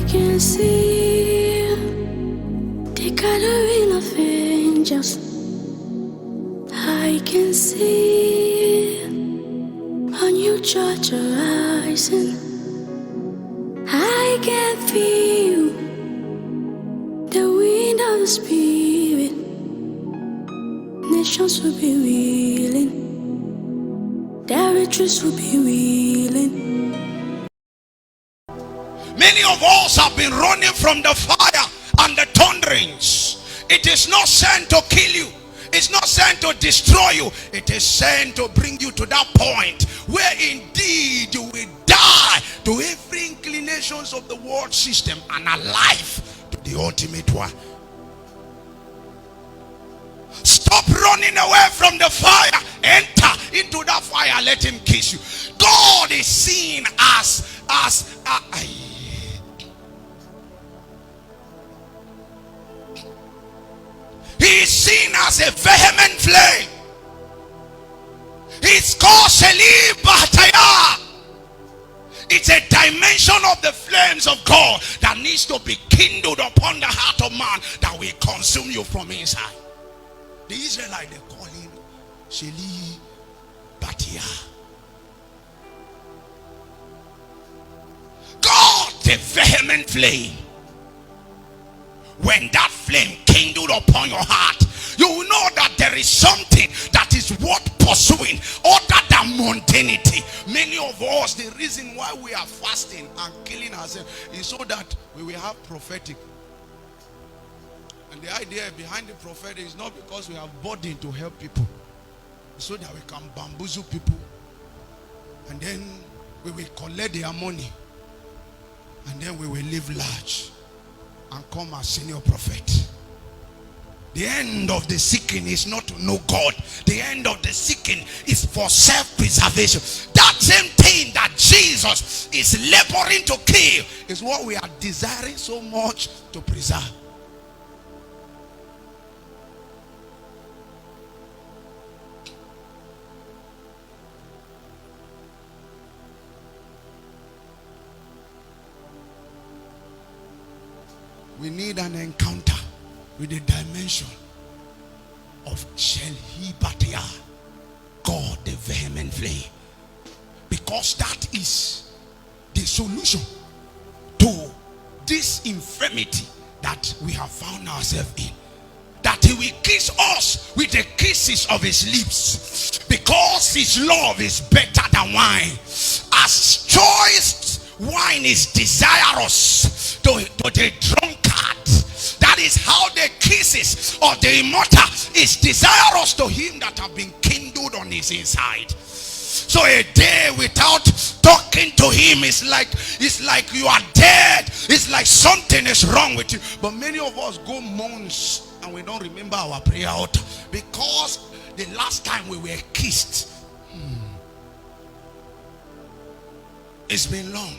can see the gathering of angels. I can see a new church rising. I can feel the wind of the Spirit. Nations will be willing, territories will be willing. Many of us have been running from the fire and the thunderings. It is not sent to kill you. It's not sent to destroy you. It is sent to bring you to that point where indeed you will die to every inclinations of the world system and alive to the ultimate one. Stop running away from the fire. Enter into that fire. Let him kiss you. God is seen as he is seen as a vehement flame. It's called Sheli Bataya. It's a dimension of the flames of God that needs to be kindled upon the heart of man that will consume you from inside. The Israelites, they call him Sheli Bataya. God, the vehement flame. When that flame kindled upon your heart, you will know that there is something that is worth pursuing other than mundanity. Many of us, the reason why we are fasting and killing ourselves is so that we will have prophetic. And the idea behind the prophetic is not because we have burden to help people. It's so that we can bamboozle people. And then we will collect their money. And then we will live large and come as senior prophet. The end of the seeking is not to know God. The end of the seeking is for self-preservation. That same thing that Jesus is laboring to kill is what we are desiring so much to preserve. We need an encounter with the dimension of Sheli Bataya, God the vehement flame, because that is the solution to this infirmity that we have found ourselves in. That he will kiss us with the kisses of his lips, because his love is better than wine. As choice wine is desirous to the drunkard, that is how the kisses of the immortal is desirous to him that have been kindled on his inside. So a day without talking to him is like you are dead. It's like something is wrong with you. But many of us go months and we don't remember our prayer altar, because the last time we were kissed, it's been long.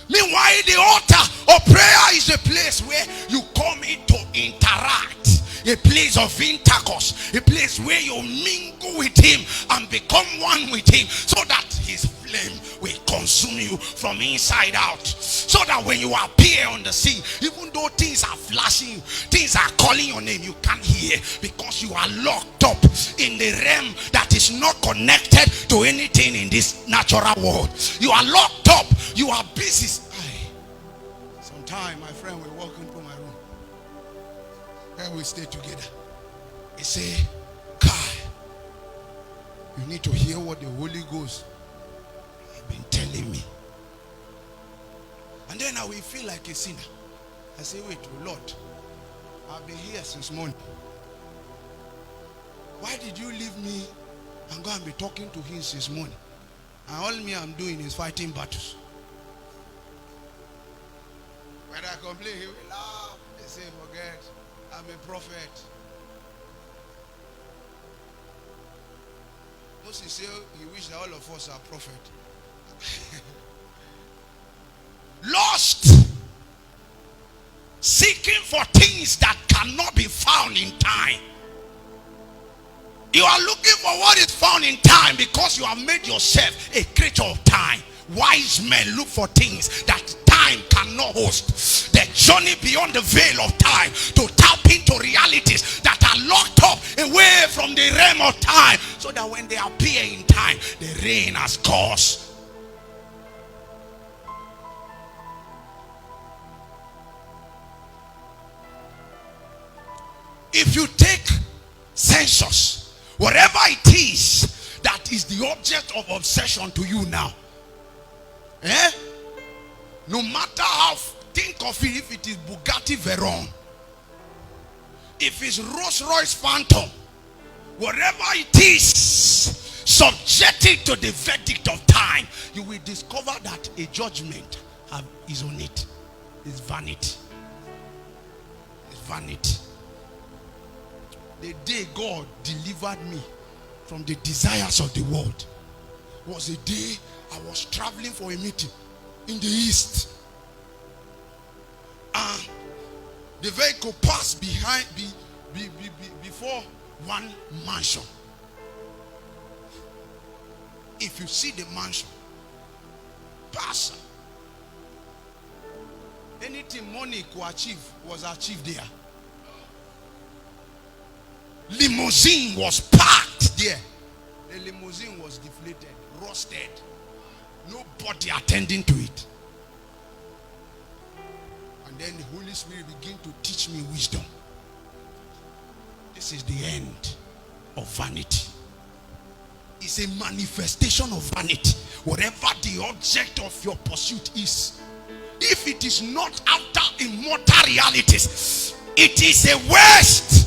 Meanwhile, the altar of prayer is a place where you come in to interact, a place of intercourse, a place where you mingle with him and become one with him, so that his flame will consume you from inside out. So that when you appear on the scene, even though things are flashing, things are calling your name, you can't hear, because you are locked up in the realm that is not connected to anything in this natural world. You are locked up. You are busy. Sometime my friend will walk into my room and we stay together. He say, Kai, you need to hear what the Holy Ghost has been telling me. And then I will feel like a sinner. I say, wait, Lord, I've been here since morning. Why did you leave me and go and be talking to him since morning? And all me I'm doing is fighting battles. When I complain, he will laugh. They say, forget, I'm a prophet. Moses said he wished that all of us are prophet. Lost, seeking for things that cannot be found in time. You are looking for what is found in time because you have made yourself a creature of time. Wise men look for things that time cannot host. The journey beyond the veil of time to tap into realities that are locked up away from the realm of time, so that when they appear in time, they reign as gods. If you take census, whatever it is that is the object of obsession to you now, no matter how, think of it, if it is Bugatti Veyron, if it's Rolls Royce Phantom, whatever it is, subjected to the verdict of time, you will discover that a judgment is on it. It's vanity. It's vanity. The day God delivered me from the desires of the world was a day I was traveling for a meeting in the east, and the vehicle passed before one mansion. If you see the mansion, pass, anything money could achieve was achieved there. Limousine was parked there. The limousine was deflated, rusted. Nobody attending to it. And then the Holy Spirit began to teach me wisdom. This is the end of vanity. It's a manifestation of vanity. Whatever the object of your pursuit is, if it is not after immortal realities, it is a waste.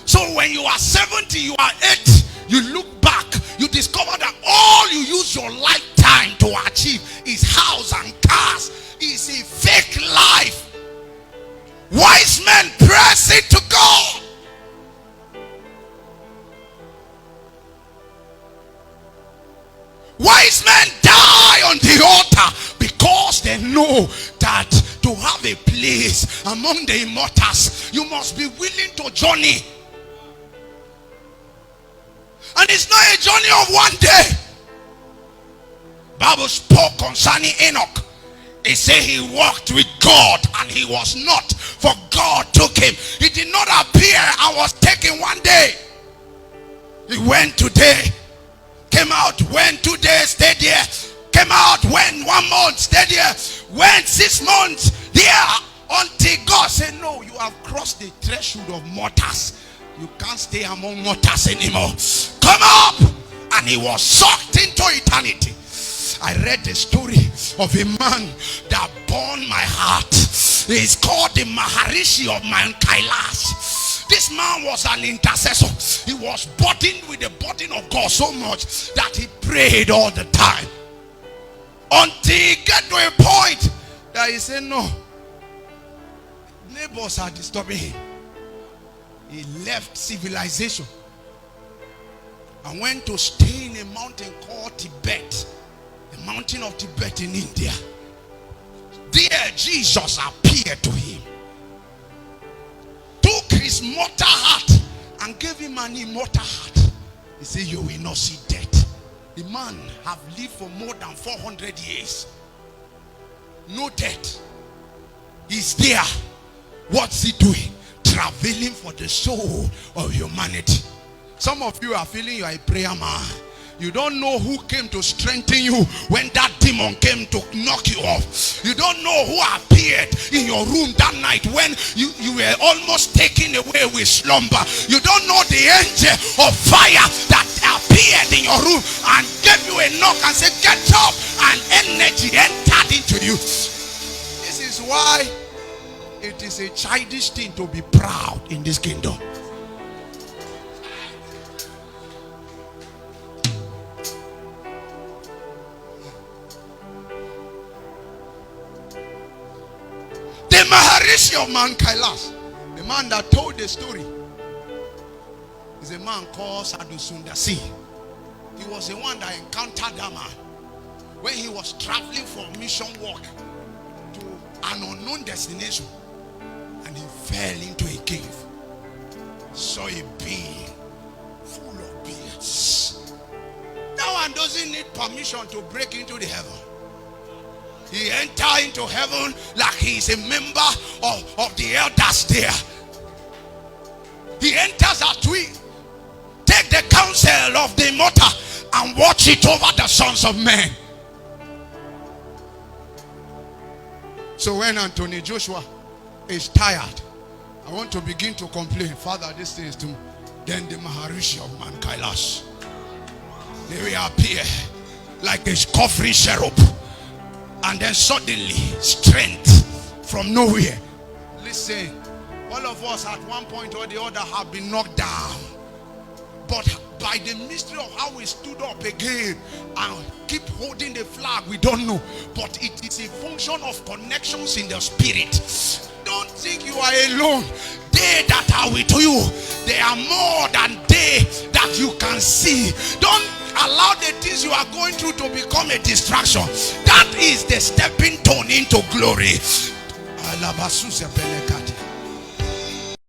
So when you are 70, you are 80, you look back, you discover that all you use your lifetime to achieve is house and cars. It's a fake life. Wise men press it to God. Wise men die on the altar because they know that to have a place among the immortals, you must be willing to journey. And it's not a journey of one day. Bible spoke concerning Enoch. It said he walked with God and he was not, for God took him. He did not appear and was taken one day. He went today, came out, went 2 days, stayed there, came out, went 1 month, stayed there, went 6 months there, until God said, no, you have crossed the threshold of mortals. You can't stay among mortals anymore. Come up! And he was sucked into eternity. I read the story of a man that burned my heart. He's called the Maharishi of Mount Kailash. This man was an intercessor. He was burdened with the burden of God so much that he prayed all the time, until he got to a point that he said, no, neighbors are disturbing him. He left civilization and went to stay in a mountain called Tibet, the mountain of Tibet in India. There Jesus appeared to him, took his mortal heart and gave him an immortal heart. He said, you will not see death. The man have lived for more than 400 years. No death. He's there. What's he doing? Traveling for the soul of humanity. Some of you are feeling you are a prayer man. You don't know who came to strengthen you when that demon came to knock you off. You don't know who appeared in your room that night when you were almost taken away with slumber. You don't know the angel of fire that appeared in your room and gave you a knock and said, get up, and energy entered into you. This is why it is a childish thing to be proud in this kingdom. The Maharishi of Mount Kailash, the man that told the story, is a man called Sadhu Sundasi. He was the one that encountered that man when he was traveling for mission work to an unknown destination, and he fell into a cave. saw a being full of beards. That one doesn't need permission to break into the heaven. He entered into heaven like he is a member of the elders there. He enters as we take the counsel of the immortal and watch it over the sons of men. So when Anthony Joshua is tired, I want to begin to complain, Father, this thing is too. Then the Maharishi of Man Kailash, they will appear like a covering cherub, and then suddenly strength from nowhere. Listen, all of us at one point or the other have been knocked down, but by the mystery of how we stood up again and keep holding the flag, we don't know, but it is a function of connections in the spirit. Don't think you are alone. They that are with you, they are more than they that you can see. Don't allow the things you are going through to become a distraction. That is the stepping stone into glory.